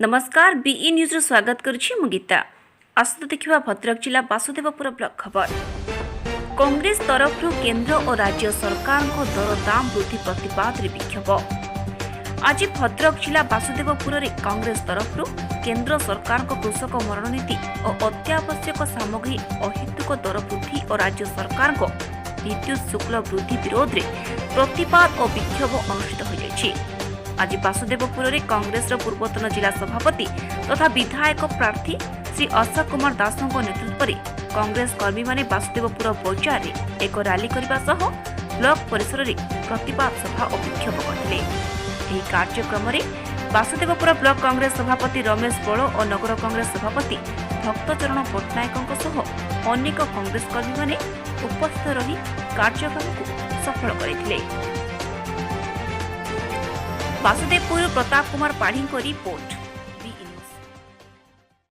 नमस्कार be news रो स्वागत करुछि मु गीता। आसत देखिबा भद्रक जिला वासुदेवपुर ब्लॉक खबर। कांग्रेस तरफ केंद्र और राज्य सरकार को दरदाम वृद्धि प्रतिवाद रे विक्षोभ। आज भद्रक जिला वासुदेवपुर रे कांग्रेस तरफ केंद्र सरकार को कृषक मरण नीति और अत्यावश्यक सामग्री अहेतुक दर वृद्धि और राज्य सरकार को विद्युत शुल्क वृद्धि विरोध रे प्रतिवाद और विक्षोभ अनुष्ठित हो जायछि। आज वासुदेवपुर रे कांग्रेस पूर्वतन जिला सभापति तथा विधायक प्रार्थी श्री अशोक कुमार दास नेतृत्व में कांग्रेस कर्मी माने वासुदेवपुर बजार में एक रैली करने सह ब्लॉक परिसर में प्रतिवाद सभा और विक्षोभ करथिले। एही कार्यक्रम में वासुदेवपुर ब्लॉक कांग्रेस सभापति रमेश बड़ और नगर कांग्रेस सभापति भक्तचरण पट्टनायक सह अनेक कांग्रेस कर्मी माने उपस्थित रही कार्यक्रम को सफल करथिले। वासुदेवपुर प्रताप कुमार पाढ़ी को रिपोर्ट।